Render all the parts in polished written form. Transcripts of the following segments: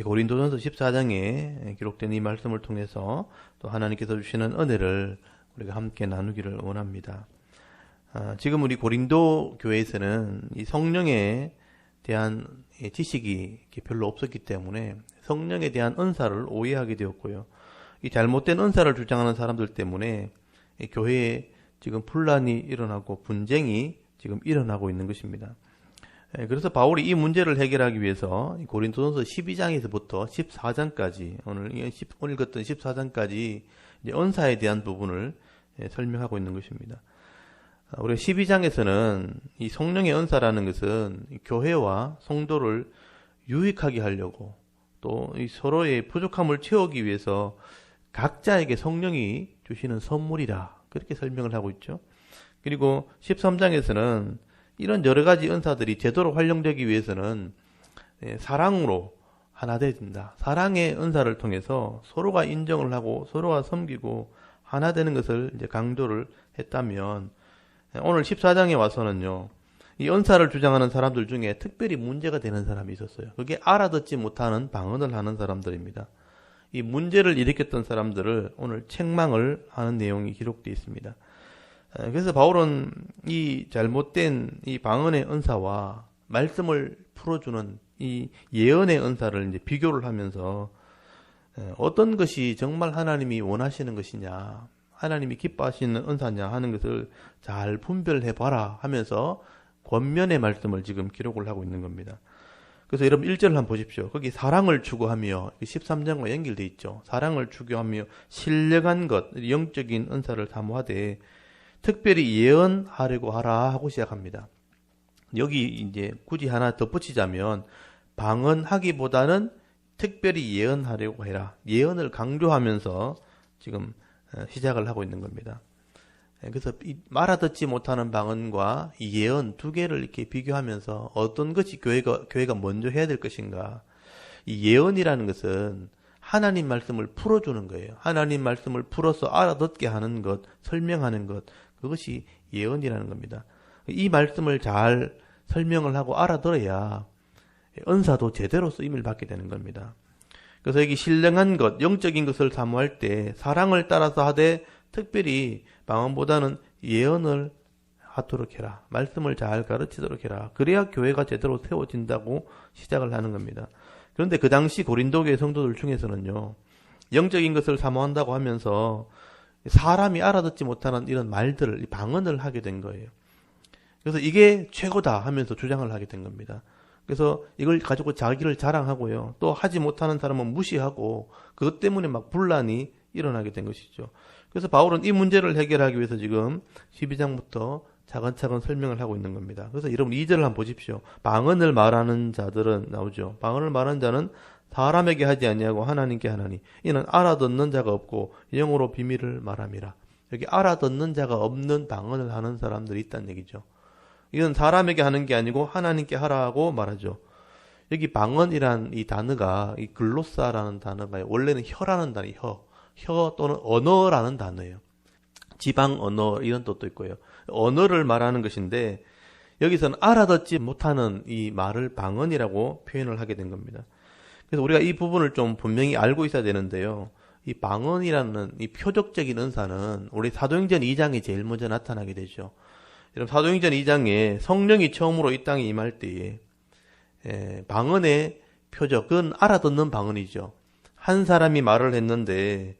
이 고린도전서 14장에 기록된 이 말씀을 통해서 또 하나님께서 주시는 은혜를 우리가 함께 나누기를 원합니다. 지금 우리 고린도 교회에서는 이 성령에 대한 지식이 별로 없었기 때문에 성령에 대한 은사를 오해하게 되었고요. 이 잘못된 은사를 주장하는 사람들 때문에 이 교회에 지금 분란이 일어나고 분쟁이 지금 일어나고 있는 것입니다. 그래서 바울이 이 문제를 해결하기 위해서 고린도전서 12장에서부터 14장까지 오늘 읽었던 14장까지 은사에 대한 부분을 설명하고 있는 것입니다. 우리가 12장에서는 이 성령의 은사라는 것은 교회와 성도를 유익하게 하려고 또 이 서로의 부족함을 채우기 위해서 각자에게 성령이 주시는 선물이라 그렇게 설명을 하고 있죠. 그리고 13장에서는 이런 여러 가지 은사들이 제대로 활용되기 위해서는 사랑으로 하나 되어야 된다. 사랑의 은사를 통해서 서로가 인정을 하고 서로가 섬기고 하나 되는 것을 이제 강조를 했다면 오늘 14장에 와서는요. 이 은사를 주장하는 사람들 중에 특별히 문제가 되는 사람이 있었어요. 그게 알아듣지 못하는 방언을 하는 사람들입니다. 이 문제를 일으켰던 사람들을 오늘 책망을 하는 내용이 기록되어 있습니다. 그래서 바울은 이 잘못된 이 방언의 은사와 말씀을 풀어주는 이 예언의 은사를 이제 비교를 하면서 어떤 것이 정말 하나님이 원하시는 것이냐, 하나님이 기뻐하시는 은사냐 하는 것을 잘 분별해봐라 하면서 권면의 말씀을 지금 기록을 하고 있는 겁니다. 그래서 여러분 1절을 한번 보십시오. 거기 사랑을 추구하며 13장과 연결되어 있죠. 사랑을 추구하며 신령한 것, 영적인 은사를 사모하되 특별히 예언하려고 하라 하고 시작합니다. 여기 이제 굳이 하나 덧붙이자면 방언하기보다는 특별히 예언하려고 해라. 예언을 강조하면서 지금 시작을 하고 있는 겁니다. 그래서 말아듣지 못하는 방언과 이 예언 두 개를 이렇게 비교하면서 어떤 것이 교회가 먼저 해야 될 것인가. 이 예언이라는 것은 하나님 말씀을 풀어주는 거예요. 하나님 말씀을 풀어서 알아듣게 하는 것, 설명하는 것, 그것이 예언이라는 겁니다. 이 말씀을 잘 설명을 하고 알아들어야 은사도 제대로 쓰임을 받게 되는 겁니다. 그래서 여기 신령한 것, 영적인 것을 사모할 때 사랑을 따라서 하되 특별히 방언보다는 예언을 하도록 해라. 말씀을 잘 가르치도록 해라. 그래야 교회가 제대로 세워진다고 시작을 하는 겁니다. 그런데 그 당시 고린도교의 성도들 중에서는요. 영적인 것을 사모한다고 하면서 사람이 알아듣지 못하는 이런 말들을, 방언을 하게 된 거예요. 그래서 이게 최고다 하면서 주장을 하게 된 겁니다. 그래서 이걸 가지고 자기를 자랑하고요. 또 하지 못하는 사람은 무시하고 그것 때문에 막 분란이 일어나게 된 것이죠. 그래서 바울은 이 문제를 해결하기 위해서 지금 12장부터 차근차근 설명을 하고 있는 겁니다. 그래서 여러분 2절을 한번 보십시오. 방언을 말하는 자들은 나오죠. 방언을 말하는 자는 사람에게 하지 아니하고 하나님께 하나니 이는 알아듣는 자가 없고 영어로 비밀을 말함이라. 여기 알아듣는 자가 없는 방언을 하는 사람들이 있다는 얘기죠. 이건 사람에게 하는 게 아니고 하나님께 하라고 말하죠. 여기 방언이란 이 단어가 이 글로사라는 단어가 원래는 혀라는 단어, 혀 또는 언어라는 단어예요. 지방 언어 이런 뜻도 있고요. 언어를 말하는 것인데 여기서는 알아듣지 못하는 이 말을 방언이라고 표현을 하게 된 겁니다. 그래서 우리가 이 부분을 좀 분명히 알고 있어야 되는데요. 이 방언이라는 이 표적적인 은사는 우리 사도행전 2장에 제일 먼저 나타나게 되죠. 여러분 사도행전 2장에 성령이 처음으로 이 땅에 임할 때에 방언의 표적, 그건 알아듣는 방언이죠. 한 사람이 말을 했는데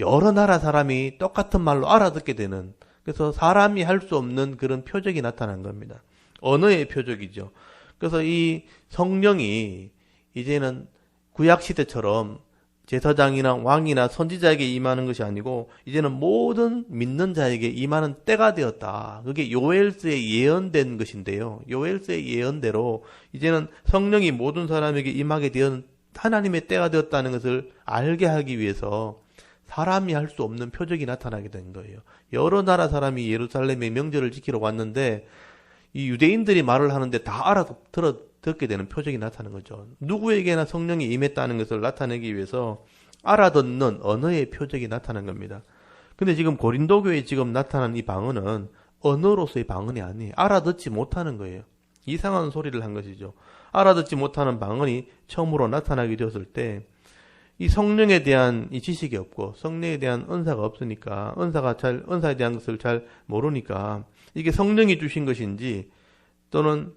여러 나라 사람이 똑같은 말로 알아듣게 되는, 그래서 사람이 할 수 없는 그런 표적이 나타난 겁니다. 언어의 표적이죠. 그래서 이 성령이 이제는 구약시대처럼 제사장이나 왕이나 선지자에게 임하는 것이 아니고 이제는 모든 믿는 자에게 임하는 때가 되었다. 그게 요엘서에 예언된 것인데요. 요엘서의 예언대로 이제는 성령이 모든 사람에게 임하게 되은 하나님의 때가 되었다는 것을 알게 하기 위해서 사람이 할 수 없는 표적이 나타나게 된 거예요. 여러 나라 사람이 예루살렘의 명절을 지키러 왔는데 이 유대인들이 말을 하는데 다 알아듣게 되는 표적이 나타나는 거죠. 누구에게나 성령이 임했다는 것을 나타내기 위해서 알아듣는 언어의 표적이 나타난 겁니다. 근데 지금 고린도 교회에 지금 나타난 이 방언은 언어로서의 방언이 아니에요. 알아듣지 못하는 거예요. 이상한 소리를 한 것이죠. 알아듣지 못하는 방언이 처음으로 나타나게 되었을 때 이 성령에 대한 이 지식이 없고 성령에 대한 은사가 없으니까 은사에 대한 것을 잘 모르니까 이게 성령이 주신 것인지 또는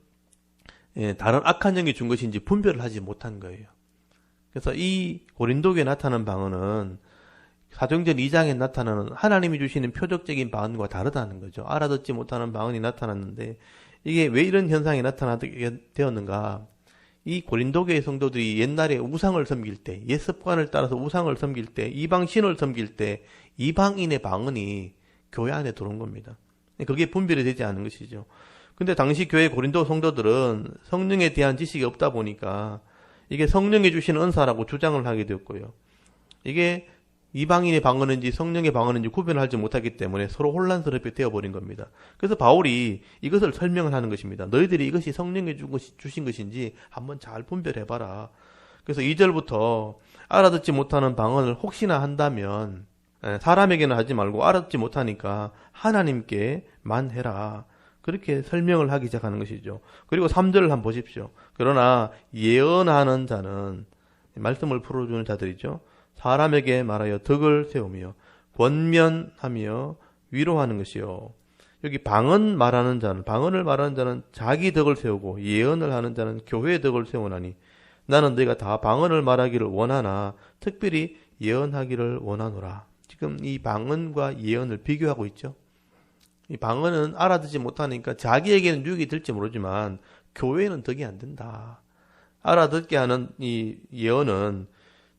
다른 악한 영이 준 것인지 분별을 하지 못한 거예요. 그래서 이 고린도교에 나타나는 방언은 사도행전 2장에 나타나는 하나님이 주시는 표적적인 방언과 다르다는 거죠. 알아듣지 못하는 방언이 나타났는데 이게 왜 이런 현상이 나타나게 되었는가? 이 고린도교의 성도들이 옛날에 우상을 섬길 때, 옛 습관을 따라서 우상을 섬길 때, 이방신을 섬길 때 이방인의 방언이 교회 안에 들어온 겁니다. 그게 분별이 되지 않은 것이죠. 근데 당시 교회 고린도 성도들은 성령에 대한 지식이 없다 보니까 이게 성령이 주시는 은사라고 주장을 하게 되었고요. 이게 이방인의 방언인지 성령의 방언인지 구별하지 못하기 때문에 서로 혼란스럽게 되어버린 겁니다. 그래서 바울이 이것을 설명을 하는 것입니다. 너희들이 이것이 성령이 주신 것인지 한번 잘 분별해봐라. 그래서 2절부터 알아듣지 못하는 방언을 혹시나 한다면 사람에게는 하지 말고 알아듣지 못하니까 하나님께만 해라. 그렇게 설명을 하기 시작하는 것이죠. 그리고 3절을 한번 보십시오. 그러나 예언하는 자는 말씀을 풀어주는 자들이죠. 사람에게 말하여 덕을 세우며 권면하며 위로하는 것이요. 여기 방언을 말하는 자는 자기 덕을 세우고 예언을 하는 자는 교회의 덕을 세우나니 나는 너희가 다 방언을 말하기를 원하나 특별히 예언하기를 원하노라. 지금 이 방언과 예언을 비교하고 있죠. 이 방언은 알아듣지 못하니까 자기에게는 유익이 될지 모르지만 교회에는 덕이 안 된다. 알아듣게 하는 이 예언은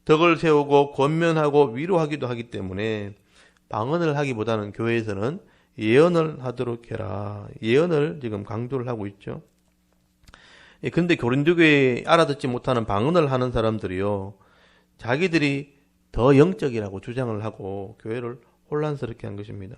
덕을 세우고 권면하고 위로하기도 하기 때문에 방언을 하기보다는 교회에서는 예언을 하도록 해라. 예언을 지금 강조를 하고 있죠. 근데 고린도교에 알아듣지 못하는 방언을 하는 사람들이요, 자기들이 더 영적이라고 주장을 하고 교회를 혼란스럽게 한 것입니다.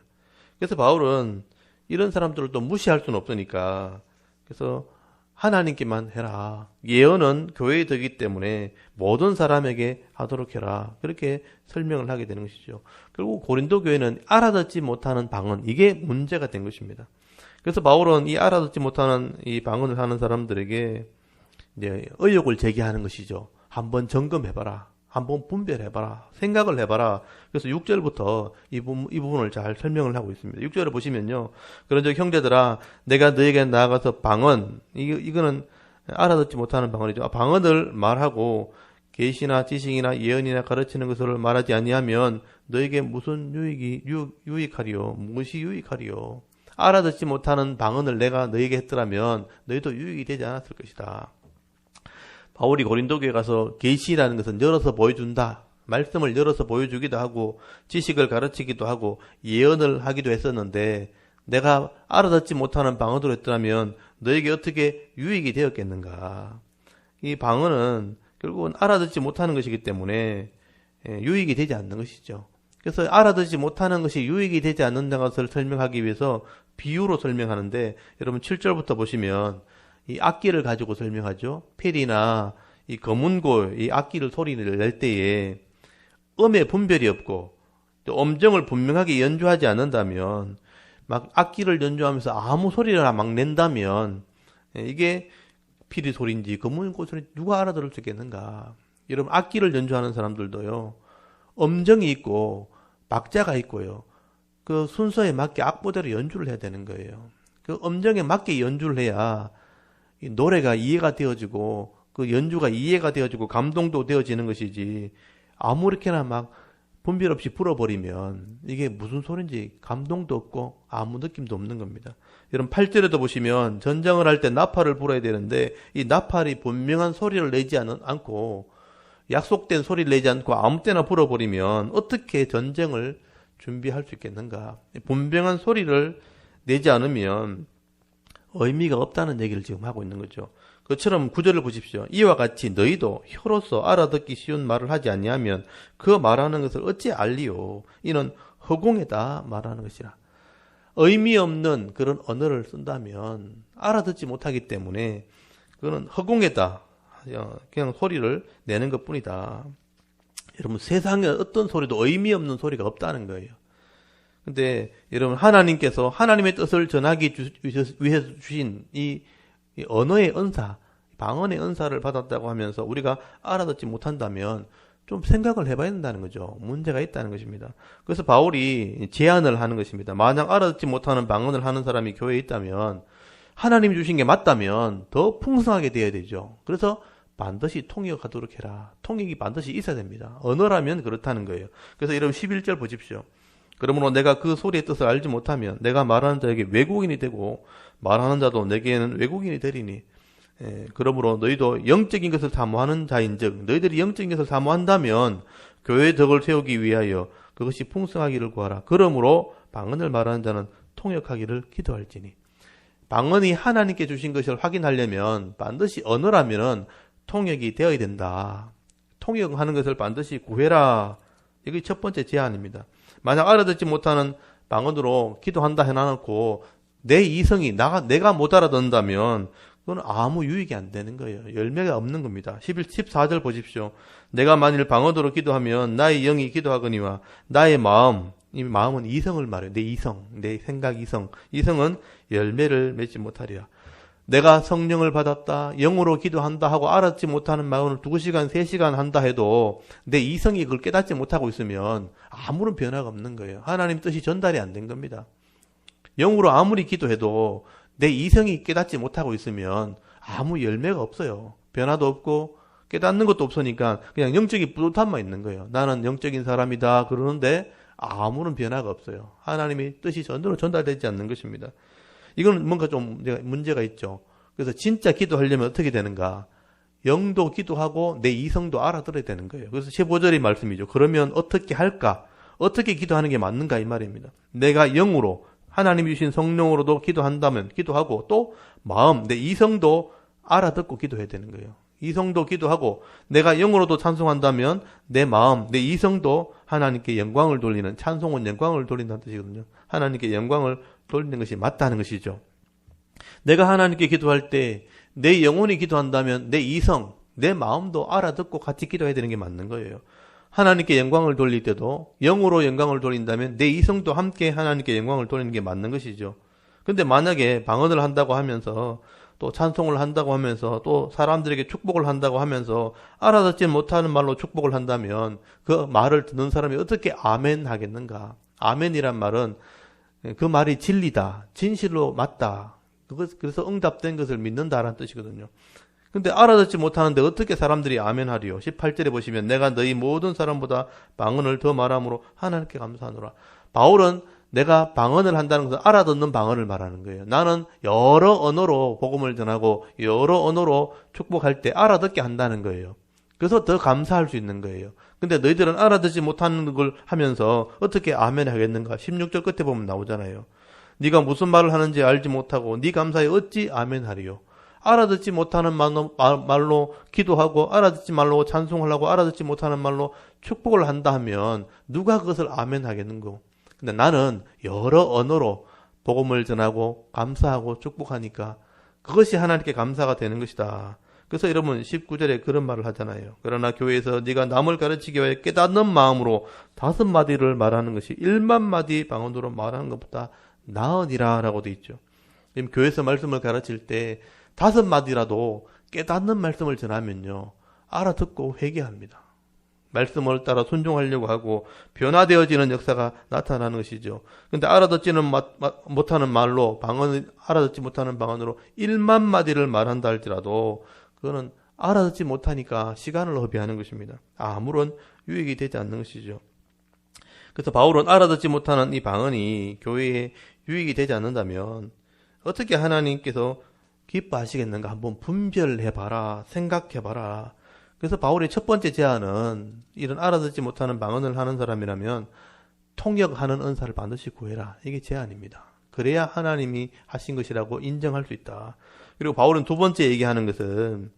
그래서 바울은 이런 사람들을 또 무시할 수는 없으니까 그래서 하나님께만 해라. 예언은 교회의 덕이기 때문에 모든 사람에게 하도록 해라. 그렇게 설명을 하게 되는 것이죠. 결국 고린도 교회는 알아듣지 못하는 방언, 이게 문제가 된 것입니다. 그래서 바울은 이 알아듣지 못하는 이 방언을 하는 사람들에게 이제 의혹을 제기하는 것이죠. 한번 점검해봐라. 한번 분별해봐라. 생각을 해봐라. 그래서 6절부터 이 부분을 잘 설명을 하고 있습니다. 6절을 보시면요. 그런즉 형제들아, 내가 너에게 나아가서 방언, 이거는 알아듣지 못하는 방언이죠. 방언을 말하고 계시나 지식이나 예언이나 가르치는 것을 말하지 아니하면 너에게 무슨 유익하리요? 무엇이 유익하리요? 알아듣지 못하는 방언을 내가 너에게 했더라면 너희도 유익이 되지 않았을 것이다. 바울이 고린도교에 가서 계시라는 것은 열어서 보여준다. 말씀을 열어서 보여주기도 하고 지식을 가르치기도 하고 예언을 하기도 했었는데 내가 알아듣지 못하는 방언으로 했더라면 너에게 어떻게 유익이 되었겠는가. 이 방언은 결국은 알아듣지 못하는 것이기 때문에 유익이 되지 않는 것이죠. 그래서 알아듣지 못하는 것이 유익이 되지 않는다는 것을 설명하기 위해서 비유로 설명하는데 여러분 7절부터 보시면 이 악기를 가지고 설명하죠. 필이나 이 거문고 이 악기를 소리를 낼 때에 음의 분별이 없고 또 음정을 분명하게 연주하지 않는다면 막 악기를 연주하면서 아무 소리를 막 낸다면 이게 필이 소리인지 거문고 소리인지 누가 알아들을 수 있겠는가. 여러분 악기를 연주하는 사람들도요. 음정이 있고 박자가 있고요. 그 순서에 맞게 악보대로 연주를 해야 되는 거예요. 그 음정에 맞게 연주를 해야 이 노래가 이해가 되어지고 그 연주가 이해가 되어지고 감동도 되어지는 것이지 아무렇게나 막 분별 없이 불어버리면 이게 무슨 소리인지 감동도 없고 아무 느낌도 없는 겁니다. 여러분 8절에도 보시면 전쟁을 할 때 나팔을 불어야 되는데 이 나팔이 분명한 소리를 내지 않고 약속된 소리를 내지 않고 아무 때나 불어버리면 어떻게 전쟁을 준비할 수 있겠는가. 분명한 소리를 내지 않으면 의미가 없다는 얘기를 지금 하고 있는 거죠. 그처럼 구절을 보십시오. 이와 같이 너희도 혀로서 알아듣기 쉬운 말을 하지 아니하면 그 말하는 것을 어찌 알리요. 이는 허공에다 말하는 것이라. 의미 없는 그런 언어를 쓴다면 알아듣지 못하기 때문에 그거는 허공에다 그냥 소리를 내는 것뿐이다. 여러분 세상에 어떤 소리도 의미 없는 소리가 없다는 거예요. 근데 여러분 하나님께서 하나님의 뜻을 전하기 위해서 주신 이 언어의 은사, 방언의 은사를 받았다고 하면서 우리가 알아듣지 못한다면 좀 생각을 해봐야 된다는 거죠. 문제가 있다는 것입니다. 그래서 바울이 제안을 하는 것입니다. 만약 알아듣지 못하는 방언을 하는 사람이 교회에 있다면 하나님이 주신 게 맞다면 더 풍성하게 되어야 되죠. 그래서 반드시 통역하도록 해라. 통역이 반드시 있어야 됩니다. 언어라면 그렇다는 거예요. 그래서 여러분 11절 보십시오. 그러므로 내가 그 소리의 뜻을 알지 못하면 내가 말하는 자에게 외국인이 되고 말하는 자도 내게는 외국인이 되리니 그러므로 너희도 영적인 것을 사모하는 자인즉 너희들이 영적인 것을 사모한다면 교회의 덕을 세우기 위하여 그것이 풍성하기를 구하라. 그러므로 방언을 말하는 자는 통역하기를 기도할지니. 방언이 하나님께 주신 것을 확인하려면 반드시 언어라면 통역이 되어야 된다. 통역하는 것을 반드시 구해라. 이게 첫 번째 제안입니다. 만약 알아듣지 못하는 방언으로 기도한다 해놔놓고 내 이성이 내가 못 알아듣는다면 그건 아무 유익이 안 되는 거예요. 열매가 없는 겁니다. 14절 보십시오. 내가 만일 방언으로 기도하면 나의 영이 기도하거니와 나의 마음, 이 마음은 이성을 말해요. 내 이성, 내 생각 이성. 이성은 열매를 맺지 못하리라. 내가 성령을 받았다, 영으로 기도한다 하고 알아듣지 못하는 마음을 2시간, 3시간 한다 해도 내 이성이 그걸 깨닫지 못하고 있으면 아무런 변화가 없는 거예요. 하나님 뜻이 전달이 안 된 겁니다. 영으로 아무리 기도해도 내 이성이 깨닫지 못하고 있으면 아무 열매가 없어요. 변화도 없고 깨닫는 것도 없으니까 그냥 영적인 뿌듯함만 있는 거예요. 나는 영적인 사람이다 그러는데 아무런 변화가 없어요. 하나님의 뜻이 전대로 전달되지 않는 것입니다. 이건 뭔가 좀 문제가 있죠. 그래서 진짜 기도하려면 어떻게 되는가? 영도 기도하고 내 이성도 알아들어야 되는 거예요. 그래서 15절의 말씀이죠. 그러면 어떻게 할까? 어떻게 기도하는 게 맞는가 이 말입니다. 내가 영으로 하나님이 주신 성령으로도 기도한다면 기도하고 또 마음, 내 이성도 알아듣고 기도해야 되는 거예요. 이성도 기도하고 내가 영으로도 찬송한다면 내 마음, 내 이성도 하나님께 영광을 돌리는, 찬송은 영광을 돌린다는 뜻이거든요. 하나님께 영광을 돌리는 것이 맞다는 것이죠. 내가 하나님께 기도할 때 내 영혼이 기도한다면 내 이성, 내 마음도 알아듣고 같이 기도해야 되는 게 맞는 거예요. 하나님께 영광을 돌릴 때도 영으로 영광을 돌린다면 내 이성도 함께 하나님께 영광을 돌리는 게 맞는 것이죠. 근데 만약에 방언을 한다고 하면서 또 찬송을 한다고 하면서 또 사람들에게 축복을 한다고 하면서 알아듣지 못하는 말로 축복을 한다면 그 말을 듣는 사람이 어떻게 아멘 하겠는가? 아멘이란 말은 그 말이 진리다, 진실로 맞다. 그래서 응답된 것을 믿는다라는 뜻이거든요. 근데 알아듣지 못하는데 어떻게 사람들이 아멘 하리요? 18절에 보시면 내가 너희 모든 사람보다 방언을 더 말함으로 하나님께 감사하노라. 바울은 내가 방언을 한다는 것은 알아듣는 방언을 말하는 거예요. 나는 여러 언어로 복음을 전하고 여러 언어로 축복할 때 알아듣게 한다는 거예요. 그래서 더 감사할 수 있는 거예요. 근데 너희들은 알아듣지 못하는 걸 하면서 어떻게 아멘 하겠는가? 16절 끝에 보면 나오잖아요. 네가 무슨 말을 하는지 알지 못하고 네 감사에 어찌 아멘 하리요? 알아듣지 못하는 말로 기도하고 알아듣지 말로 찬송하려고 알아듣지 못하는 말로 축복을 한다 하면 누가 그것을 아멘 하겠는고? 근데 나는 여러 언어로 복음을 전하고 감사하고 축복하니까 그것이 하나님께 감사가 되는 것이다. 그래서 여러분 19절에 그런 말을 하잖아요. 그러나 교회에서 네가 남을 가르치기 위해 깨닫는 마음으로 5마디를 말하는 것이 1만 마디 방언으로 말하는 것보다 나으니라 라고 돼 있죠. 지금 교회에서 말씀을 가르칠 때 5마디라도 깨닫는 말씀을 전하면요 알아듣고 회개합니다. 말씀을 따라 순종하려고 하고 변화되어지는 역사가 나타나는 것이죠. 근데 알아듣지는 못하는 말로 알아듣지 못하는 방언으로 1만 마디를 말한다 할지라도 그거는 알아듣지 못하니까 시간을 허비하는 것입니다. 아무런 유익이 되지 않는 것이죠. 그래서 바울은 알아듣지 못하는 이 방언이 교회에 유익이 되지 않는다면 어떻게 하나님께서 기뻐하시겠는가 한번 분별해봐라, 생각해봐라. 그래서 바울의 첫 번째 제안은 이런 알아듣지 못하는 방언을 하는 사람이라면 통역하는 은사를 반드시 구해라. 이게 제안입니다. 그래야 하나님이 하신 것이라고 인정할 수 있다. 그리고 바울은 두 번째 얘기하는 것은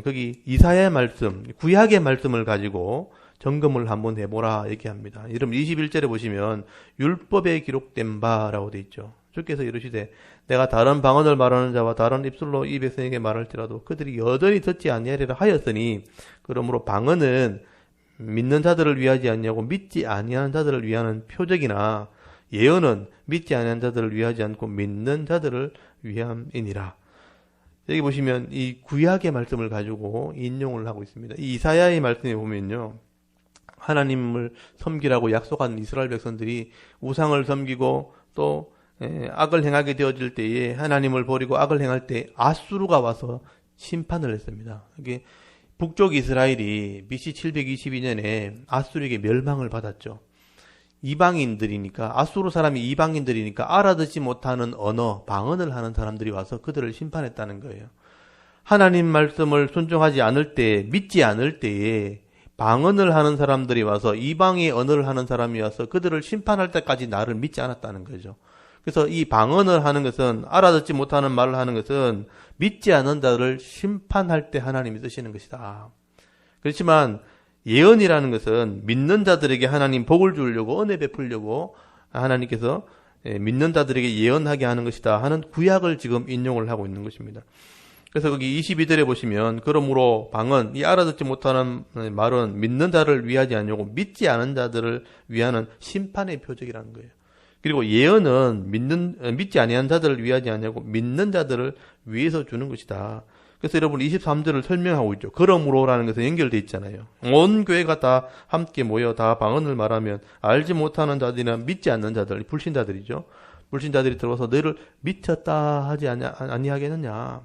거기 이사야의 말씀, 구약의 말씀을 가지고 점검을 한번 해보라 얘기합니다. 여러분 21절에 보시면 율법에 기록된 바라고 되어 있죠. 주께서 이르시되 내가 다른 방언을 말하는 자와 다른 입술로 이 백성에게 말할지라도 그들이 여전히 듣지 아니하리라 하였으니 그러므로 방언은 믿는 자들을 위하지 아니하고 믿지 아니하는 자들을 위하는 표적이나 예언은 믿지 아니하는 자들을 위하지 않고 믿는 자들을 위함이니라. 여기 보시면 이 구약의 말씀을 가지고 인용을 하고 있습니다. 이 이사야의 말씀에 보면요, 하나님을 섬기라고 약속한 이스라엘 백성들이 우상을 섬기고 또 악을 행하게 되어질 때에 하나님을 버리고 악을 행할 때 아수르가 와서 심판을 했습니다. 이게 북쪽 이스라엘이 BC 722년에 아수르에게 멸망을 받았죠. 이방인들이니까, 아수르 사람이 이방인들이니까 알아듣지 못하는 언어, 방언을 하는 사람들이 와서 그들을 심판했다는 거예요. 하나님 말씀을 순종하지 않을 때, 믿지 않을 때에 방언을 하는 사람들이 와서, 이방의 언어를 하는 사람이 와서 그들을 심판할 때까지 나를 믿지 않았다는 거죠. 그래서 이 방언을 하는 것은, 알아듣지 못하는 말을 하는 것은 믿지 않는 자들을 심판할 때 하나님이 쓰시는 것이다. 그렇지만 예언이라는 것은 믿는 자들에게 하나님 복을 주려고, 은혜 베풀려고 하나님께서 믿는 자들에게 예언하게 하는 것이다 하는 구약을 지금 인용을 하고 있는 것입니다. 그래서 거기 22절에 보시면, 그러므로 방언, 이 알아듣지 못하는 말은 믿는 자를 위하지 않냐고 믿지 않은 자들을 위하는 심판의 표적이라는 거예요. 그리고 예언은 믿지 아니한 자들을 위하지 않냐고 믿는 자들을 위해서 주는 것이다. 그래서 여러분 23절을 설명하고 있죠. 그러므로라는 것은 연결되어 있잖아요. 온 교회가 다 함께 모여 다 방언을 말하면 알지 못하는 자들이나 믿지 않는 자들, 불신자들이죠. 불신자들이 들어와서 너희를 미쳤다 하지 아니하겠느냐.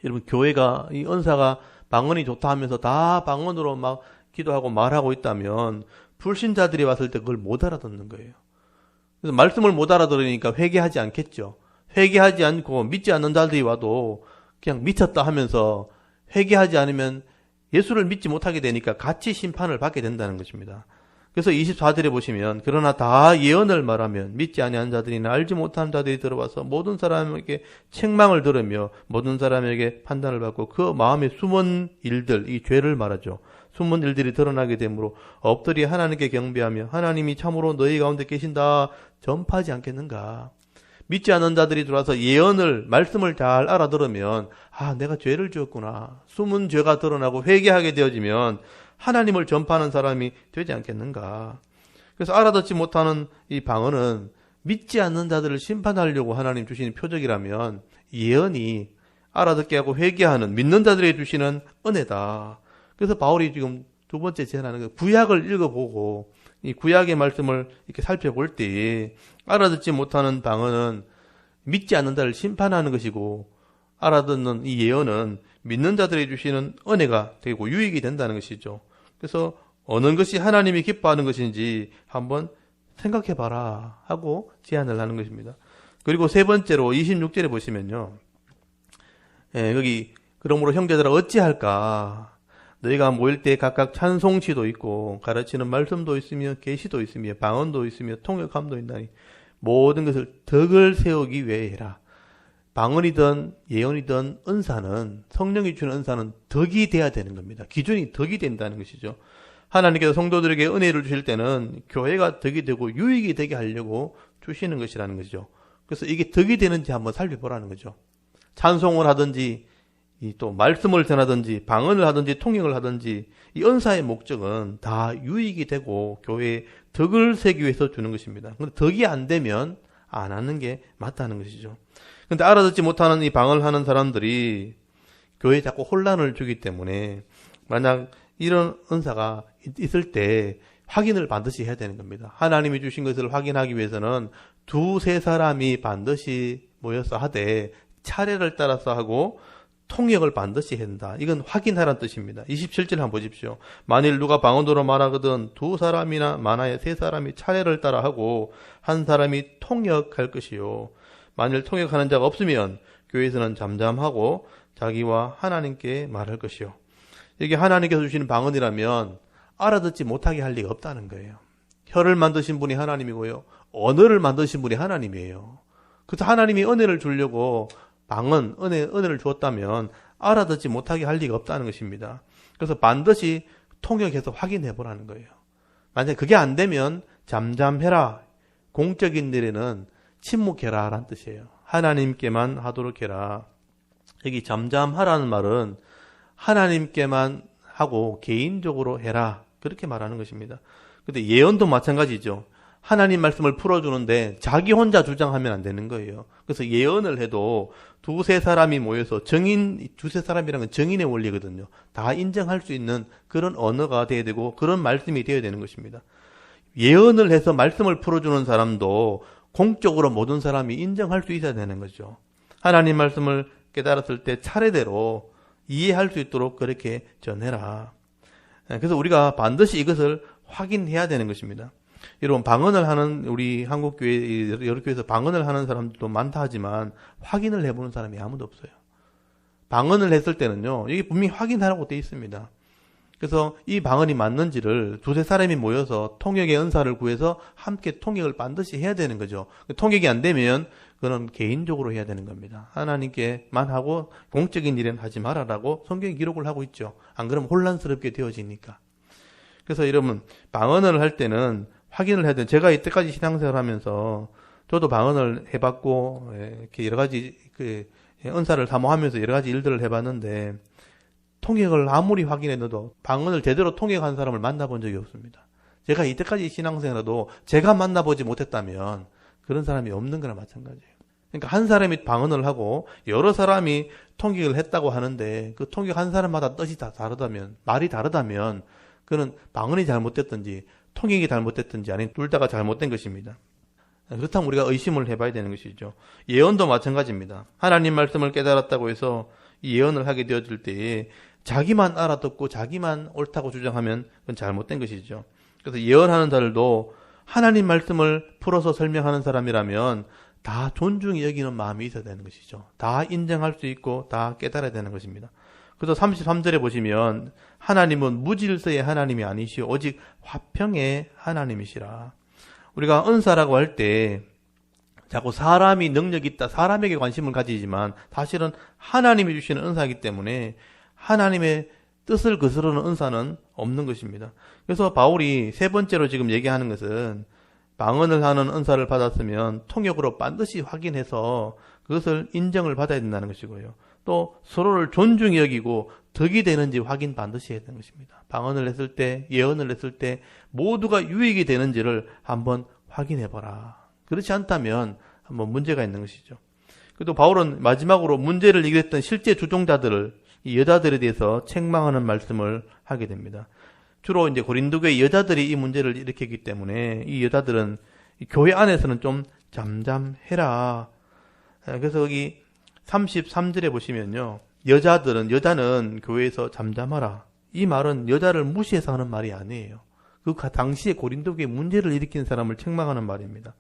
여러분, 교회가, 이 은사가 방언이 좋다 하면서 다 방언으로 막 기도하고 말하고 있다면 불신자들이 왔을 때 그걸 못 알아듣는 거예요. 그래서 말씀을 못 알아들으니까 회개하지 않겠죠. 회개하지 않고 믿지 않는 자들이 와도 그냥 미쳤다 하면서 회개하지 않으면 예수를 믿지 못하게 되니까 같이 심판을 받게 된다는 것입니다. 그래서 24절에 보시면, 그러나 다 예언을 말하면 믿지 아니한 자들이나 알지 못하는 자들이 들어와서 모든 사람에게 책망을 들으며 모든 사람에게 판단을 받고 그 마음에 숨은 일들, 이 죄를 말하죠. 숨은 일들이 드러나게 되므로 엎드려 하나님께 경배하며 하나님이 참으로 너희 가운데 계신다 전파하지 않겠는가. 믿지 않는 자들이 들어와서 예언을, 말씀을 잘 알아들으면 내가 죄를 지었구나, 숨은 죄가 드러나고 회개하게 되어지면 하나님을 전파하는 사람이 되지 않겠는가. 그래서 알아듣지 못하는 이 방언은 믿지 않는 자들을 심판하려고 하나님 주시는 표적이라면, 예언이 알아듣게 하고 회개하는 믿는 자들에게 주시는 은혜다. 그래서 바울이 지금 두 번째 제안하는 거, 구약을 읽어보고 이 구약의 말씀을 이렇게 살펴볼 때에 알아듣지 못하는 방언은 믿지 않는 자를 심판하는 것이고, 알아듣는 이 예언은 믿는 자들에게 주시는 은혜가 되고 유익이 된다는 것이죠. 그래서 어느 것이 하나님이 기뻐하는 것인지 한번 생각해봐라 하고 제안을 하는 것입니다. 그리고 세 번째로 26절에 보시면요, 여기 그러므로 형제들아 어찌할까. 너희가 모일 때 각각 찬송시도 있고 가르치는 말씀도 있으며 계시도 있으며 방언도 있으며 통역함도 있나니 모든 것을 덕을 세우기 위해 해라. 방언이든 예언이든 은사는, 성령이 주는 은사는 덕이 돼야 되는 겁니다. 기준이 덕이 된다는 것이죠. 하나님께서 성도들에게 은혜를 주실 때는 교회가 덕이 되고 유익이 되게 하려고 주시는 것이라는 것이죠. 그래서 이게 덕이 되는지 한번 살펴보라는 거죠. 찬송을 하든지 또 말씀을 전하든지 방언을 하든지 통역을 하든지 이 은사의 목적은 다 유익이 되고 교회에 덕을 세기 위해서 주는 것입니다. 그런데 덕이 안 되면 안 하는 게 맞다는 것이죠. 근데 알아듣지 못하는 이 방언을 하는 사람들이 교회에 자꾸 혼란을 주기 때문에, 만약 이런 은사가 있을 때 확인을 반드시 해야 되는 겁니다. 하나님이 주신 것을 확인하기 위해서는 두세 사람이 반드시 모여서 하되 차례를 따라서 하고 통역을 반드시 해야 된다. 이건 확인하라는 뜻입니다. 27절 한번 보십시오. 만일 누가 방언으로 말하거든 두 사람이나 많아야 세 사람이 차례를 따라 하고 한 사람이 통역할 것이요. 만일 통역하는 자가 없으면 교회에서는 잠잠하고 자기와 하나님께 말할 것이요. 이게 하나님께서 주시는 방언이라면 알아듣지 못하게 할 리가 없다는 거예요. 혀를 만드신 분이 하나님이고요, 언어를 만드신 분이 하나님이에요. 그래서 하나님이 은혜를 주려고 방언, 은혜를 주었다면 알아듣지 못하게 할 리가 없다는 것입니다. 그래서 반드시 통역해서 확인해 보라는 거예요. 만약 그게 안 되면 잠잠해라, 공적인 일에는 침묵해라 라는 뜻이에요. 하나님께만 하도록 해라. 여기 잠잠하라는 말은 하나님께만 하고 개인적으로 해라, 그렇게 말하는 것입니다. 근데 예언도 마찬가지죠. 하나님 말씀을 풀어주는데 자기 혼자 주장하면 안 되는 거예요. 그래서 예언을 해도 두세 사람이 모여서 두세 사람이라는 건 정인의 원리거든요. 다 인정할 수 있는 그런 언어가 돼야 되고 그런 말씀이 되어야 되는 것입니다. 예언을 해서 말씀을 풀어주는 사람도 공적으로 모든 사람이 인정할 수 있어야 되는 거죠. 하나님 말씀을 깨달았을 때 차례대로 이해할 수 있도록 그렇게 전해라. 그래서 우리가 반드시 이것을 확인해야 되는 것입니다. 여러분, 방언을 하는 우리 한국교회 여러 교회에서 방언을 하는 사람들도 많다 하지만 확인을 해보는 사람이 아무도 없어요. 방언을 했을 때는요, 이게 분명히 확인하라고 되어 있습니다. 그래서 이 방언이 맞는지를 두세 사람이 모여서 통역의 은사를 구해서 함께 통역을 반드시 해야 되는 거죠. 통역이 안 되면 그건 개인적으로 해야 되는 겁니다. 하나님께만 하고 공적인 일은 하지 말아라고 성경에 기록을 하고 있죠. 안 그러면 혼란스럽게 되어지니까. 그래서 여러분, 방언을 할 때는 확인을 해야 돼요. 제가 이때까지 신앙생활 하면서 저도 방언을 해봤고 이렇게 여러 가지 은사를 사모하면서 여러 가지 일들을 해봤는데 통역을 아무리 확인해도 방언을 제대로 통역한 사람을 만나본 적이 없습니다. 제가 이때까지 신앙생활에도 제가 만나보지 못했다면 그런 사람이 없는 거나 마찬가지예요. 그러니까 한 사람이 방언을 하고 여러 사람이 통역을 했다고 하는데 그 통역 한 사람마다 뜻이 다 다르다면, 말이 다르다면 그는 방언이 잘못됐든지 통역이 잘못됐든지 아니면 둘 다가 잘못된 것입니다. 그렇다면 우리가 의심을 해봐야 되는 것이죠. 예언도 마찬가지입니다. 하나님 말씀을 깨달았다고 해서 이 예언을 하게 되어질 때에 자기만 알아듣고 자기만 옳다고 주장하면 그건 잘못된 것이죠. 그래서 예언하는 자들도 하나님 말씀을 풀어서 설명하는 사람이라면 다 존중히 여기는 마음이 있어야 되는 것이죠. 다 인정할 수 있고 다 깨달아야 되는 것입니다. 그래서 33절에 보시면 하나님은 무질서의 하나님이 아니시오 오직 화평의 하나님이시라. 우리가 은사라고 할 때 자꾸 사람이 능력이 있다, 사람에게 관심을 가지지만 사실은 하나님이 주시는 은사이기 때문에 하나님의 뜻을 거스르는 은사는 없는 것입니다. 그래서 바울이 세 번째로 지금 얘기하는 것은 방언을 하는 은사를 받았으면 통역으로 반드시 확인해서 그것을 인정을 받아야 된다는 것이고요. 또 서로를 존중히 여기고 덕이 되는지 확인 반드시 해야 되는 것입니다. 방언을 했을 때, 예언을 했을 때 모두가 유익이 되는지를 한번 확인해봐라. 그렇지 않다면 한번 문제가 있는 것이죠. 그리고 바울은 마지막으로 문제를 일으켰던 실제 주종자들을, 이 여자들에 대해서 책망하는 말씀을 하게 됩니다. 주로 이제 고린도교의 여자들이 이 문제를 일으켰기 때문에 이 여자들은 교회 안에서는 좀 잠잠해라. 그래서 여기 33절에 보시면요. 여자는 교회에서 잠잠하라. 이 말은 여자를 무시해서 하는 말이 아니에요. 그 당시에 고린도교에 문제를 일으킨 사람을 책망하는 말입니다.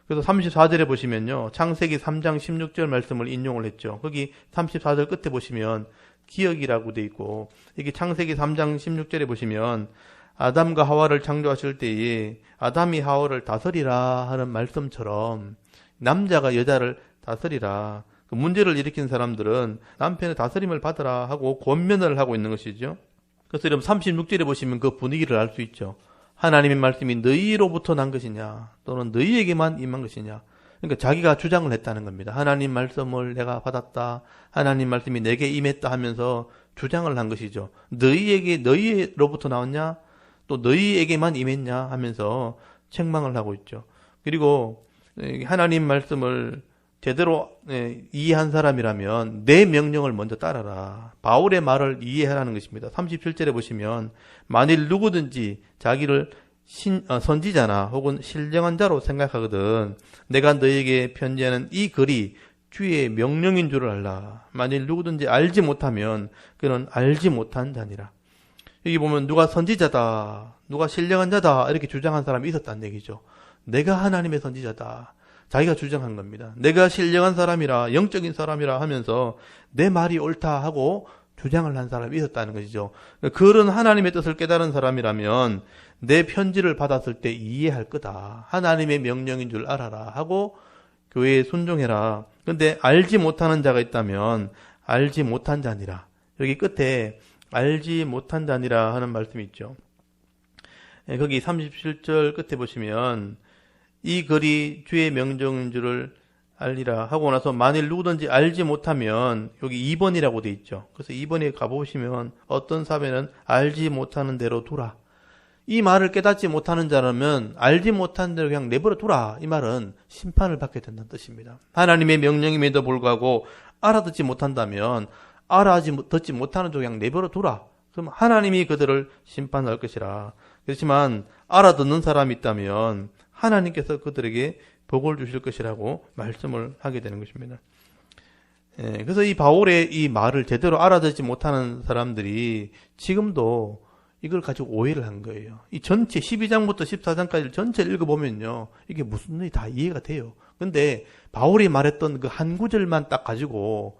그래서 34절에 보시면요. 창세기 3장 16절 말씀을 인용을 했죠. 거기 34절 끝에 보시면 기억이라고 돼 있고, 이게 창세기 3장 16절에 보시면 아담과 하와를 창조하실 때에 아담이 하와를 다스리라 하는 말씀처럼 남자가 여자를 다스리라. 그 문제를 일으킨 사람들은 남편의 다스림을 받으라 하고 권면을 하고 있는 것이죠. 그래서 여러분 36절에 보시면 그 분위기를 알 수 있죠. 하나님의 말씀이 너희로부터 난 것이냐 또는 너희에게만 임한 것이냐. 그러니까 자기가 주장을 했다는 겁니다. 하나님 말씀을 내가 받았다. 하나님 말씀이 내게 임했다 하면서 주장을 한 것이죠. 너희로부터 나왔냐? 또 너희에게만 임했냐? 하면서 책망을 하고 있죠. 그리고 하나님 말씀을 제대로 이해한 사람이라면 내 명령을 먼저 따라라. 바울의 말을 이해하라는 것입니다. 37절에 보시면 만일 누구든지 자기를 선지자나 혹은 신령한 자로 생각하거든 내가 너에게 편지하는 이 글이 주의 명령인 줄을 알라. 만일 누구든지 알지 못하면 그는 알지 못한 자니라. 여기 보면 누가 선지자다, 누가 신령한 자다 이렇게 주장한 사람이 있었다는 얘기죠. 내가 하나님의 선지자다. 자기가 주장한 겁니다. 내가 신령한 사람이라, 영적인 사람이라 하면서 내 말이 옳다 하고 주장을 한 사람이 있었다는 것이죠. 그런 하나님의 뜻을 깨달은 사람이라면 내 편지를 받았을 때 이해할 거다. 하나님의 명령인 줄 알아라 하고 교회에 순종해라. 그런데 알지 못하는 자가 있다면 알지 못한 자니라. 여기 끝에 알지 못한 자니라 하는 말씀이 있죠. 거기 37절 끝에 보시면 이 글이 주의 명령인 줄을 알리라 하고 나서 만일 누구든지 알지 못하면 여기 2번이라고 돼 있죠. 그래서 2번에 가보시면 어떤 사배는 알지 못하는 대로 두라. 이 말을 깨닫지 못하는 자라면 알지 못한 대로 그냥 내버려 두라. 이 말은 심판을 받게 된다는 뜻입니다. 하나님의 명령임에도 불구하고 알아듣지 못한다면 알아듣지 못하는 대로 그냥 내버려 두라. 그럼 하나님이 그들을 심판할 것이라. 그렇지만 알아듣는 사람이 있다면 하나님께서 그들에게 복을 주실 것이라고 말씀을 하게 되는 것입니다. 그래서 이 바울의 이 말을 제대로 알아듣지 못하는 사람들이 지금도 이걸 가지고 오해를 한 거예요. 이 전체 12장부터 14장까지 전체를 읽어보면요. 이게 무슨 일이 다 이해가 돼요. 근데 바울이 말했던 그 한 구절만 딱 가지고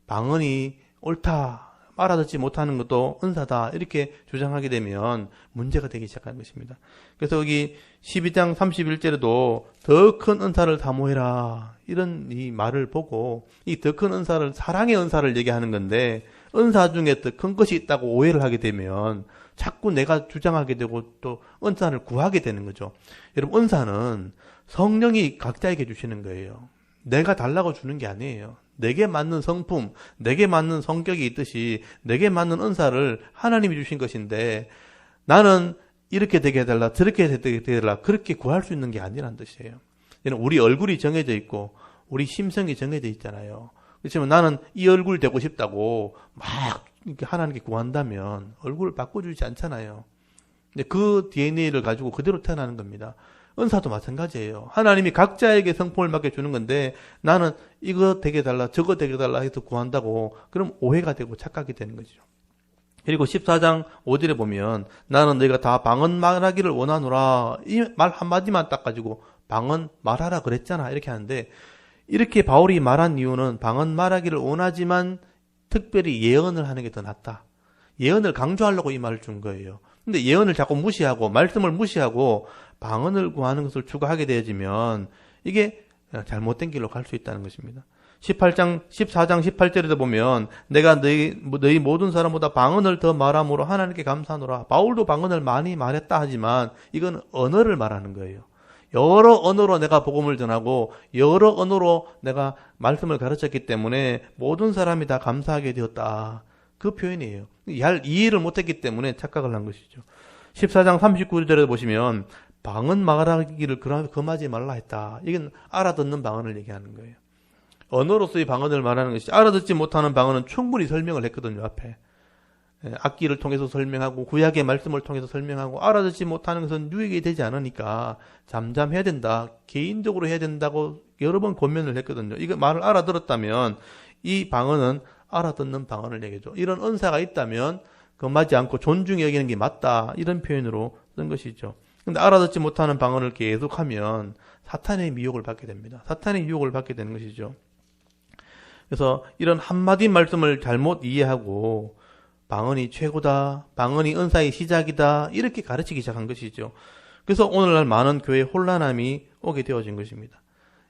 방언이 옳다, 알아듣지 못하는 것도 은사다 이렇게 주장하게 되면 문제가 되기 시작하는 것입니다. 그래서 여기 12장 31절에도 더 큰 은사를 사모해라 이런 이 말을 보고 이 더 큰 은사를 사랑의 은사를 얘기하는 건데 은사 중에 더 큰 것이 있다고 오해를 하게 되면 자꾸 내가 주장하게 되고 또 은사를 구하게 되는 거죠. 여러분 은사는 성령이 각자에게 주시는 거예요. 내가 달라고 주는 게 아니에요. 내게 맞는 성품, 내게 맞는 성격이 있듯이 내게 맞는 은사를 하나님이 주신 것인데 나는 이렇게 되게 해달라, 저렇게 되게 해달라 그렇게 구할 수 있는 게 아니란 뜻이에요. 우리 얼굴이 정해져 있고 우리 심성이 정해져 있잖아요. 그렇지만 나는 이 얼굴 되고 싶다고 막 이렇게 하나님께 구한다면 얼굴을 바꿔주지 않잖아요. 근데 그 DNA를 가지고 그대로 태어나는 겁니다. 은사도 마찬가지예요. 하나님이 각자에게 성품을 맡겨주는 건데 나는 이거 되게 달라 저거 되게 달라 해서 구한다고 그럼 오해가 되고 착각이 되는 거죠. 그리고 14장 5절에 보면 나는 너희가 다 방언 말하기를 원하노라 이 말 한마디만 딱 가지고 방언 말하라 그랬잖아 이렇게 하는데 이렇게 바울이 말한 이유는 방언 말하기를 원하지만 특별히 예언을 하는 게 더 낫다. 예언을 강조하려고 이 말을 준 거예요. 근데 예언을 자꾸 무시하고 말씀을 무시하고 방언을 구하는 것을 추구하게 되어지면 이게 잘못된 길로 갈 수 있다는 것입니다. 14장 18절에도 보면 내가 너희 모든 사람보다 방언을 더 말함으로 하나님께 감사하노라. 바울도 방언을 많이 말했다 하지만 이건 언어를 말하는 거예요. 여러 언어로 내가 복음을 전하고 여러 언어로 내가 말씀을 가르쳤기 때문에 모든 사람이 다 감사하게 되었다. 그 표현이에요. 이해를 못했기 때문에 착각을 한 것이죠. 14장 39절에 보시면 방언 말하기를 금하지 말라 했다. 이건 알아듣는 방언을 얘기하는 거예요. 언어로서의 방언을 말하는 것이 알아듣지 못하는 방언은 충분히 설명을 했거든요. 앞에. 악기를 통해서 설명하고 구약의 말씀을 통해서 설명하고 알아듣지 못하는 것은 유익이 되지 않으니까 잠잠해야 된다. 개인적으로 해야 된다고 여러 번 권면을 했거든요. 이거 말을 알아들었다면 이 방언은 알아듣는 방언을 얘기해줘. 이런 은사가 있다면 금하지 않고 존중히 여기는 게 맞다. 이런 표현으로 쓴 것이죠. 근데 알아듣지 못하는 방언을 계속하면 사탄의 미혹을 받게 됩니다. 사탄의 유혹을 받게 되는 것이죠. 그래서 이런 한마디 말씀을 잘못 이해하고 방언이 최고다, 방언이 은사의 시작이다 이렇게 가르치기 시작한 것이죠. 그래서 오늘날 많은 교회에 혼란함이 오게 되어진 것입니다.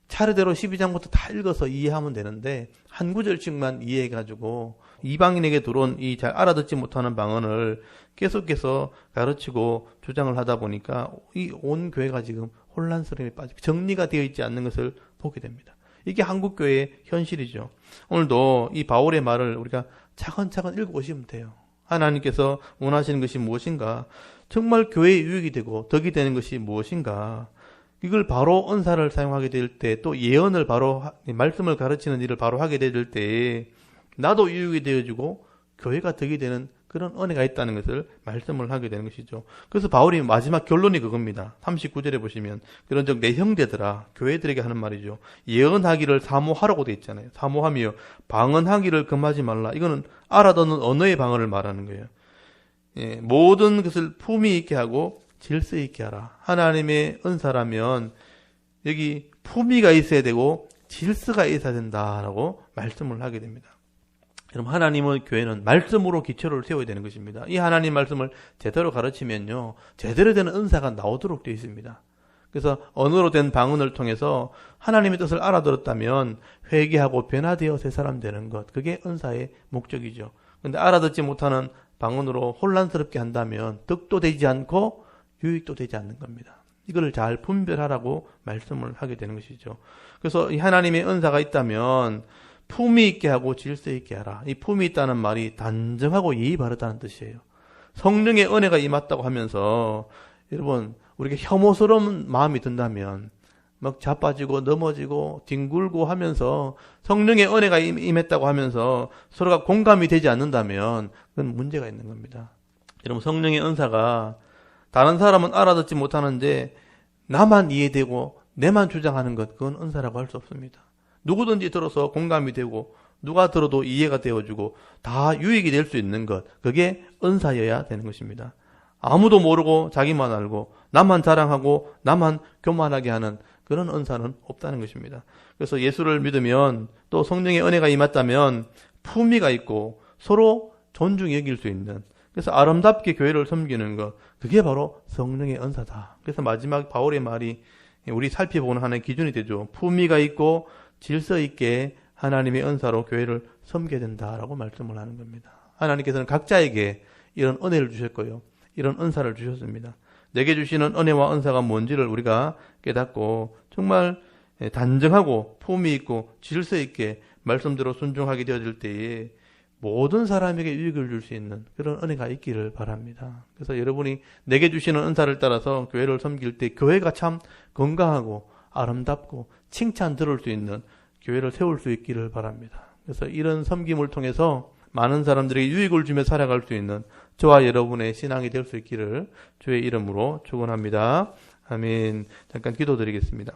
차례대로 12장부터 다 읽어서 이해하면 되는데 한 구절씩만 이해해가지고 이방인에게 들어온 이 잘 알아듣지 못하는 방언을 계속해서 가르치고 주장을 하다 보니까 이 온 교회가 지금 혼란스러움에 빠지고 정리가 되어 있지 않는 것을 보게 됩니다. 이게 한국교회의 현실이죠. 오늘도 이 바울의 말을 우리가 차근차근 읽어보시면 돼요. 하나님께서 원하시는 것이 무엇인가? 정말 교회에 유익이 되고 덕이 되는 것이 무엇인가? 이걸 바로 은사를 사용하게 될 때, 또 예언을 바로, 말씀을 가르치는 일을 바로 하게 될 때, 나도 유익이 되어지고, 교회가 덕이 되는 그런 은혜가 있다는 것을 말씀을 하게 되는 것이죠. 그래서 바울이 마지막 결론이 그겁니다. 39절에 보시면, 그런즉 내 형제들아, 교회들에게 하는 말이죠. 예언하기를 사모하라고 돼 있잖아요. 사모하며 방언하기를 금하지 말라. 이거는 알아듣는 언어의 방언을 말하는 거예요. 예, 모든 것을 품위 있게 하고 질서 있게 하라. 하나님의 은사라면 여기 품위가 있어야 되고 질서가 있어야 된다라고 말씀을 하게 됩니다. 여러분, 하나님의 교회는 말씀으로 기초를 세워야 되는 것입니다. 이 하나님 말씀을 제대로 가르치면요, 제대로 된 은사가 나오도록 되어 있습니다. 그래서 언어로 된 방언을 통해서 하나님의 뜻을 알아들었다면 회개하고 변화되어 새 사람 되는 것, 그게 은사의 목적이죠. 그런데 알아듣지 못하는 방언으로 혼란스럽게 한다면 덕도 되지 않고 유익도 되지 않는 겁니다. 이걸 잘 분별하라고 말씀을 하게 되는 것이죠. 그래서 이 하나님의 은사가 있다면 품위 있게 하고 질서 있게 하라. 이 품위 있다는 말이 단정하고 예의 바르다는 뜻이에요. 성령의 은혜가 임했다고 하면서 여러분 우리가 혐오스러운 마음이 든다면 막 자빠지고 넘어지고 뒹굴고 하면서 성령의 은혜가 임했다고 하면서 서로가 공감이 되지 않는다면 그건 문제가 있는 겁니다. 여러분 성령의 은사가 다른 사람은 알아듣지 못하는데 나만 이해되고 내만 주장하는 것, 그건 은사라고 할 수 없습니다. 누구든지 들어서 공감이 되고 누가 들어도 이해가 되어주고 다 유익이 될 수 있는 것, 그게 은사여야 되는 것입니다. 아무도 모르고 자기만 알고 나만 자랑하고 나만 교만하게 하는 그런 은사는 없다는 것입니다. 그래서 예수를 믿으면 또 성령의 은혜가 임했다면 품위가 있고 서로 존중히 여길 수 있는, 그래서 아름답게 교회를 섬기는 것, 그게 바로 성령의 은사다. 그래서 마지막 바울의 말이 우리 살펴보는 하나의 기준이 되죠. 품위가 있고 질서 있게 하나님의 은사로 교회를 섬겨야 된다라고 말씀을 하는 겁니다. 하나님께서는 각자에게 이런 은혜를 주셨고요. 이런 은사를 주셨습니다. 내게 주시는 은혜와 은사가 뭔지를 우리가 깨닫고 정말 단정하고 품위 있고 질서 있게 말씀대로 순종하게 되어질 때에 모든 사람에게 유익을 줄 수 있는 그런 은혜가 있기를 바랍니다. 그래서 여러분이 내게 주시는 은사를 따라서 교회를 섬길 때 교회가 참 건강하고 아름답고 칭찬 들을 수 있는 교회를 세울 수 있기를 바랍니다. 그래서 이런 섬김을 통해서 많은 사람들에게 유익을 주며 살아갈 수 있는 저와 여러분의 신앙이 될 수 있기를 주의 이름으로 축원합니다. 아멘. 잠깐 기도드리겠습니다.